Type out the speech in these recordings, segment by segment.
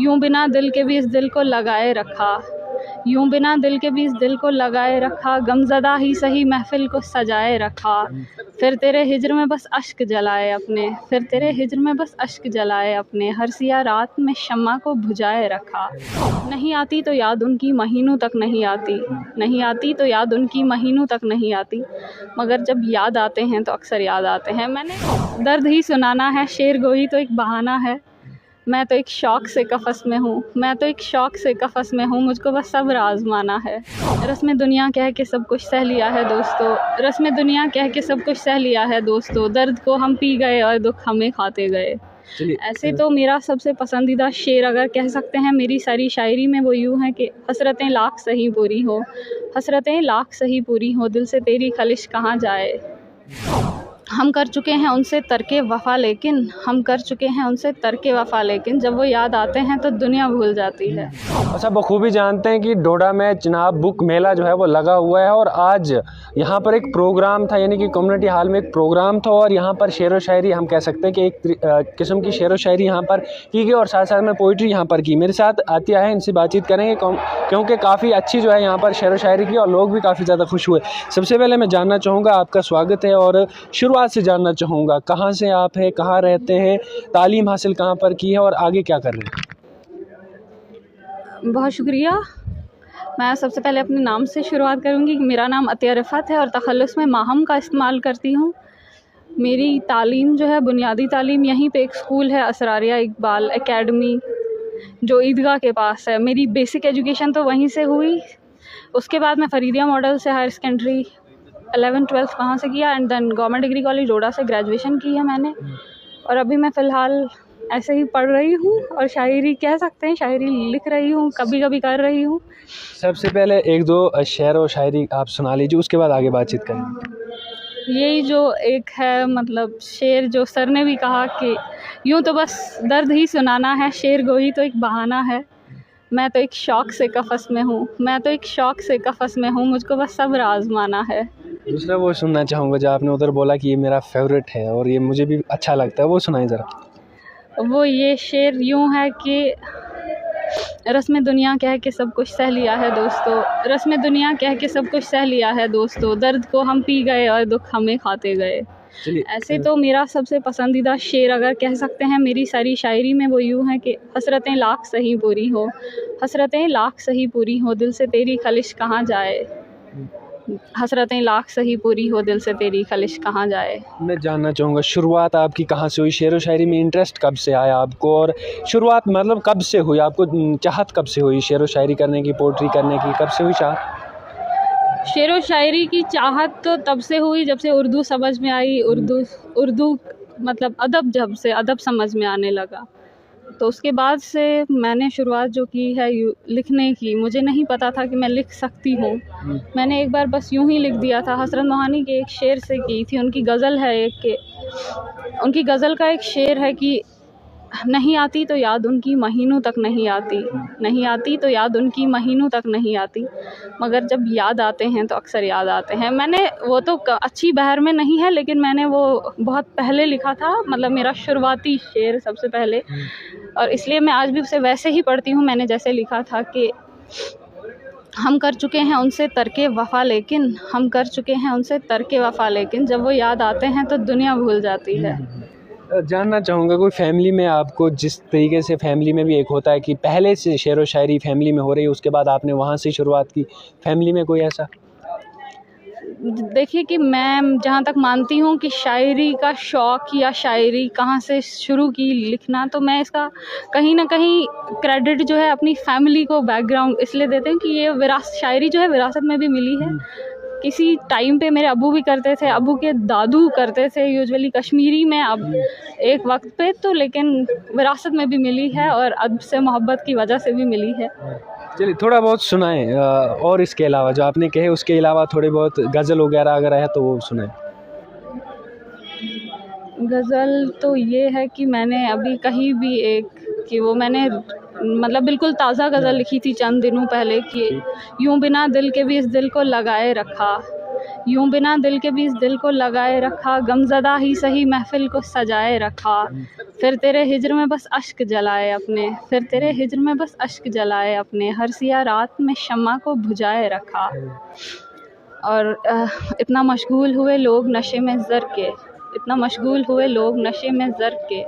यूं बिना दिल के भी इस दिल को लगाए रखा, यूं बिना दिल के भी इस दिल को लगाए रखा, गमज़दा ही सही महफ़िल को सजाए रखा, फिर तेरे हिज्र में बस अश्क जलाए अपने, फिर तेरे हिज्र में बस अश्क जलाए अपने, हर सिया रात में शम्मा को बुझाए रखा। नहीं आती तो याद उनकी महीनों तक नहीं आती, नहीं आती तो याद उनकी महीनों तक नहीं आती, मगर जब याद आते हैं तो अक्सर याद आते हैं। मैंने दर्द ही सुनाना है, शेर गोई तो एक बहाना है, मैं तो एक शौक़ से कफ़स में हूँ, मैं तो एक शौक़ से कफ़स में हूँ, मुझको बस सब्र आज़माना है। रस्म दुनिया कह के सब कुछ सह लिया है दोस्तों, रस्म दुनिया कह के सब कुछ सह लिया है दोस्तों, दर्द को हम पी गए और दुख हमें खाते गए। ऐसे तो मेरा सबसे पसंदीदा शेर अगर कह सकते हैं मेरी सारी शायरी में, वो यूँ है कि हसरतें लाख सही पूरी हो, हसरतें लाख सही पूरी हो, दिल से तेरी खलिश कहाँ जाए। हम कर चुके हैं उनसे तरके वफ़ा लेकिन, हम कर चुके हैं उनसे तरके वफ़ा लेकिन, जब वो याद आते हैं तो दुनिया भूल जाती है। सब बखूबी जानते हैं कि डोडा में चिनाब बुक मेला जो है वो लगा हुआ है, और आज यहाँ पर एक प्रोग्राम था, यानी कि कम्युनिटी हॉल में एक प्रोग्राम था, और यहाँ पर शेर व शायरी हम कह सकते हैं कि एक किस्म की शेर व शायरी यहाँ पर की गई, और साथ साथ में पोइट्री यहाँ पर की। मेरे साथ आतिया है, इनसे बातचीत करेंगे क्योंकि काफ़ी अच्छी जो है यहाँ पर शेर व शायरी की, और लोग भी काफ़ी ज़्यादा खुश हुए। सबसे पहले मैं जानना चाहूँगा, आपका स्वागत है, और शुरुआत से जानना चाहूँगा कहाँ से आप हैं, कहाँ रहते हैं, तालीम हासिल कहाँ पर की है, और आगे क्या कर रहे हैं? बहुत शुक्रिया। मैं सबसे पहले अपने नाम से शुरुआत करूँगी। मेरा नाम अतिया रिफ़त है और तख़ल्लुस में माहम का इस्तेमाल करती हूँ। मेरी तालीम जो है, बुनियादी तालीम यहीं पे एक स्कूल है, असरारिया इकबाल एकेडमी, जो ईदगाह के पास है। मेरी बेसिक एजुकेशन तो वहीं से हुई। उसके बाद मैं फ़रीदिया मॉडल से हायर सेकेंडरी 11th-12th वहाँ से किया, and then government degree college Doda से ग्रेजुएशन की है मैंने। और अभी मैं फ़िलहाल ऐसे ही पढ़ रही हूँ और शायरी कह सकते हैं, शायरी लिख रही हूँ, कभी कभी कर रही हूँ। सबसे पहले एक दो शेर और शायरी आप सुना लीजिए, उसके बाद आगे बातचीत करेंगे। यही जो एक है, मतलब शेर जो सर ने भी कहा कि यूँ तो बस दर्द ही सुनाना है, शेर गोई तो एक बहाना है, मैं तो एक शौक़ से कफ़स में हूँ, मैं तो एक शौक़ से कफ़स में हूँ, मुझको बस सब्र आज़माना है। दूसरा वो सुनना चाहूँगा जो आपने उधर बोला कि ये मेरा फेवरेट है और ये मुझे भी अच्छा लगता है, वो सुनाइए ज़रा। वो ये शेर यूँ है कि रस्म दुनिया कह के सब कुछ सह लिया है दोस्तों, रस्म दुनिया कह के सब कुछ सह लिया है दोस्तों, दर्द को हम पी गए और दुख हमें खाते गए। ऐसे तो मेरा सबसे पसंदीदा शेर अगर कह सकते हैं मेरी सारी शायरी में, वो यूँ है कि हसरतें लाख सही पूरी हो, हसरतें लाख सही पूरी हो, दिल से तेरी खलिश कहाँ जाए, हसरतें लाख सही पूरी हो, दिल से तेरी खलिश कहाँ जाए। मैं जानना चाहूँगा शुरुआत आपकी कहाँ से हुई, शेर व शायरी में इंटरेस्ट कब से आया आपको, और शुरुआत मतलब कब से हुई, आपको चाहत कब से हुई शेर व शायरी करने की, पोइट्री करने की, कब से हुई चाहत? शेर व शायरी की चाहत तो तब से हुई जब से उर्दू समझ में आई, उर्दू मतलब अदब, जब से अदब समझ में आने लगा, तो उसके बाद से मैंने शुरुआत जो की है लिखने की। मुझे नहीं पता था कि मैं लिख सकती हूँ। मैंने एक बार बस यूँ ही लिख दिया था। हसरत मोहानी के एक शेर से की थी। उनकी गज़ल है एक के, उनकी गज़ल का एक शेर है कि नहीं आती तो याद उनकी महीनों तक नहीं आती, नहीं आती तो याद उनकी महीनों तक नहीं आती, मगर जब याद आते हैं तो अक्सर याद आते हैं। मैंने वो तो अच्छी बहर में नहीं है, लेकिन मैंने वो बहुत पहले लिखा था, मतलब मेरा शुरुआती शेर सबसे पहले, और इसलिए मैं आज भी उसे वैसे ही पढ़ती हूँ। मैंने जैसे लिखा था कि हम कर चुके हैं उनसे तरके वफ़ा लेकिन, हम कर चुके हैं उनसे तरके वफ़ा लेकिन, जब वो याद आते हैं तो दुनिया भूल जाती है। जानना चाहूँगा कोई फैमिली में आपको, जिस तरीके से फैमिली में भी एक होता है कि पहले से शेर व शायरी फैमिली में हो रही है, उसके बाद आपने वहाँ से शुरुआत की, फैमिली में कोई ऐसा? देखिए कि मैं जहाँ तक मानती हूँ कि शायरी का शौक़ या शायरी कहाँ से शुरू की लिखना, तो मैं इसका कहीं ना कहीं क्रेडिट जो है अपनी फैमिली को, बैकग्राउंड इसलिए देते हैं कि ये शायरी जो है विरासत में भी मिली है। किसी टाइम पे मेरे अब्बू भी करते थे, अब्बू के दादू करते थे यूजुअली कश्मीरी में, अब एक वक्त पे तो, लेकिन विरासत में भी मिली है और अदब से मोहब्बत की वजह से भी मिली है। चलिए थोड़ा बहुत सुनाएं, और इसके अलावा जो आपने कहे उसके अलावा थोड़े बहुत गज़ल वगैरह अगर है तो वो सुनाएं। गज़ल तो ये है कि मैंने अभी कहीं भी एक कि वो मैंने मतलब बिल्कुल ताज़ा गज़ल लिखी थी चंद दिनों पहले कि यूं बिना दिल के भी इस दिल को लगाए रखा, यूं बिना दिल के भी इस दिल को लगाए रखा, गमज़दा ही सही महफ़िल को सजाए रखा, फिर तेरे हिज्र में बस अश्क जलाए अपने, फिर तेरे हिज्र में बस अश्क जलाए अपने, हर सिया रात में शम्मा को बुझाए रखा। और इतना मशगूल हुए लोग नशे में ज़र के, इतना मशगूल हुए लोग नशे में ज़र के,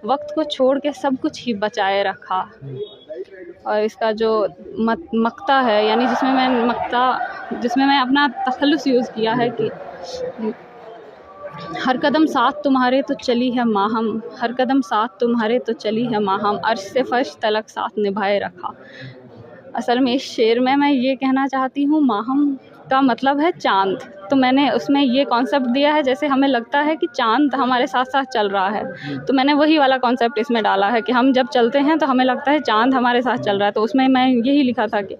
वक्त को छोड़ के सब कुछ ही बचाए रखा। और इसका जो मक्ता है, यानी जिसमें मैं अपना तखल्लुस यूज़ किया है कि हर कदम साथ तुम्हारे तो चली है माहम, हर कदम साथ तुम्हारे तो चली है माहम, अर्श से फर्श तलक साथ निभाए रखा। असल में इस शेर में मैं ये कहना चाहती हूँ, माहम का मतलब है चाँद। तो मैंने उसमें ये कॉन्सेप्ट दिया है, जैसे हमें लगता है कि चाँद हमारे साथ साथ चल रहा है, तो मैंने वही वाला कॉन्सेप्ट इसमें डाला है कि हम जब चलते हैं तो हमें लगता है चाँद हमारे साथ चल रहा है। तो उसमें मैं यही लिखा था कि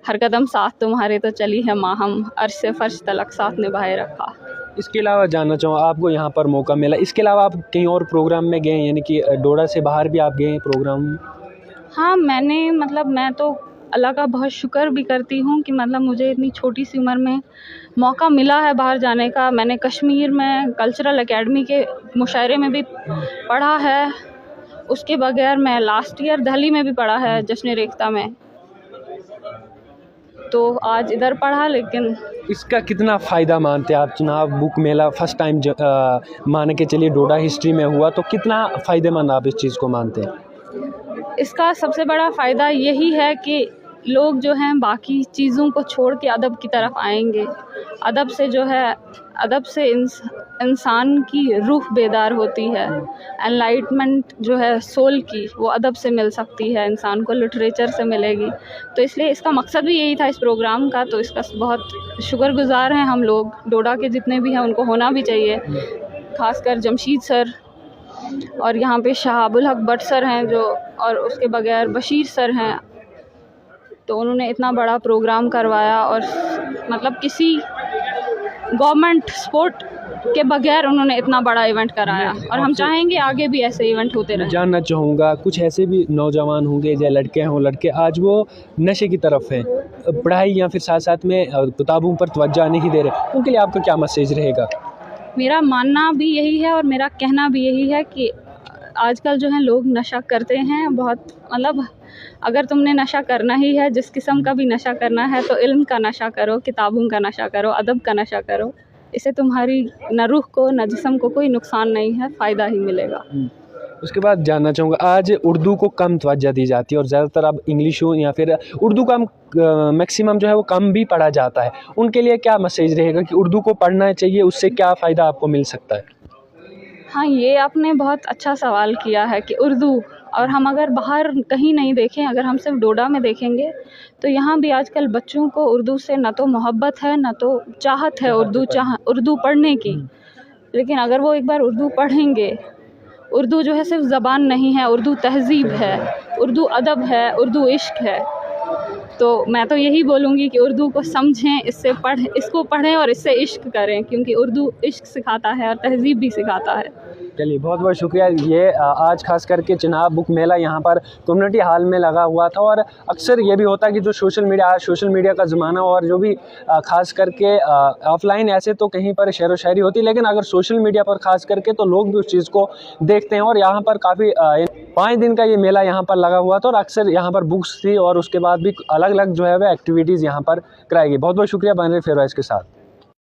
हर कदम साथ तुम्हारे तो चली है माहम, अर्श से फर्श तलक साथ निभाए रखा। इसके अलावा जानना चाहूँ, आपको यहाँ पर मौका मिला, इसके अलावा आप कहीं और प्रोग्राम में गए, यानी कि डोडा से बाहर भी आप गए हैं प्रोग्राम? हाँ, मैं तो अल्लाह का बहुत शुक्र भी करती हूँ कि मुझे इतनी छोटी सी उम्र में मौका मिला है बाहर जाने का। मैंने कश्मीर में कल्चरल एकेडमी के मुशायरे में भी पढ़ा है, उसके बगैर मैं लास्ट ईयर दिल्ली में भी पढ़ा है जश्न रेख्ता में, तो आज इधर पढ़ा। लेकिन इसका कितना फ़ायदा मानते हैं आप? चुनाव बुक मेला फर्स्ट टाइम मान के चलिए डोडा हिस्ट्री में हुआ, तो कितना फ़ायदेमंद आप इस चीज़ को मानते हैं? इसका सबसे बड़ा फ़ायदा यही है कि लोग जो हैं बाकी चीज़ों को छोड़ के अदब की तरफ आएंगे। अदब से इंसान की रूह बेदार होती है। एनलाइटमेंट जो है सोल की, वो अदब से मिल सकती है, इंसान को लिटरेचर से मिलेगी। तो इसलिए इसका मकसद भी यही था इस प्रोग्राम का। तो इसका बहुत शुक्रगुज़ार हैं हम लोग, डोडा के जितने भी हैं, उनको होना भी चाहिए। ख़ासकर जमशीद सर और यहाँ पे शहाबुल हक भट्ट सर हैं जो, और उसके बगैर बशीर सर हैं। तो उन्होंने इतना बड़ा प्रोग्राम करवाया और किसी गवर्नमेंट सपोर्ट के बगैर उन्होंने इतना बड़ा इवेंट कराया, और हम चाहेंगे आगे भी ऐसे इवेंट होते रहें। जानना चाहूँगा, कुछ ऐसे भी नौजवान होंगे, या लड़के हों लड़के, आज वो नशे की तरफ हैं, पढ़ाई या फिर साथ साथ में किताबों पर तवज्जो नहीं दे रहे, उनके लिए आपका क्या मैसेज रहेगा? मेरा मानना भी यही है और मेरा कहना भी यही है कि आजकल जो है लोग नशा करते हैं बहुत। अगर तुमने नशा करना ही है, जिस किस्म का भी नशा करना है, तो इल्म का नशा करो, किताबों का नशा करो, अदब का नशा करो। इससे तुम्हारी न रूह को न जिस्म को कोई नुकसान नहीं है, फ़ायदा ही मिलेगा। उसके बाद जानना चाहूँगा, आज उर्दू को कम तवज्जो दी जाती है और ज़्यादातर अब इंग्लिश हो या फिर उर्दू का मैक्सिमम जो है वो कम भी पढ़ा जाता है, उनके लिए क्या मैसेज रहेगा कि उर्दू को पढ़ना चाहिए, उससे क्या फ़ायदा आपको मिल सकता है? हाँ, ये आपने बहुत अच्छा सवाल किया है कि उर्दू, और हम अगर बाहर कहीं नहीं देखें, अगर हम सिर्फ डोडा में देखेंगे तो यहाँ भी आजकल बच्चों को उर्दू से न तो मोहब्बत है, न तो चाहत है उर्दू पढ़ने की। लेकिन अगर वो एक बार उर्दू पढ़ेंगे, उर्दू जो है सिर्फ ज़बान नहीं है, उर्दू तहज़ीब है, उर्दू अदब है, उर्दू इश्क है। तो मैं तो यही बोलूँगी कि उर्दू को समझें, इसको पढ़ें और इससे इश्क करें, क्योंकि उर्दू इश्क सिखाता है और तहज़ीब भी सिखाता है। चलिए, बहुत बहुत शुक्रिया। ये आज खास करके चिनाब बुक मेला यहाँ पर कम्युनिटी हॉल में लगा हुआ था, और अक्सर ये भी होता है कि जो सोशल मीडिया का ज़माना, और जो भी खास करके ऑफलाइन ऐसे तो कहीं पर शेर व शायरी होती है, लेकिन अगर सोशल मीडिया पर खास करके तो लोग भी उस चीज़ को देखते हैं। और यहाँ पर काफ़ी 5 दिन का ये मेला यहाँ पर लगा हुआ था, और अक्सर यहाँ पर बुक्स थी और उसके बाद भी अलग अलग जो है वह एक्टिविटीज़ यहाँ पर कराई गई। बहुत बहुत शुक्रिया बने रहिए फेयरवाइज के साथ।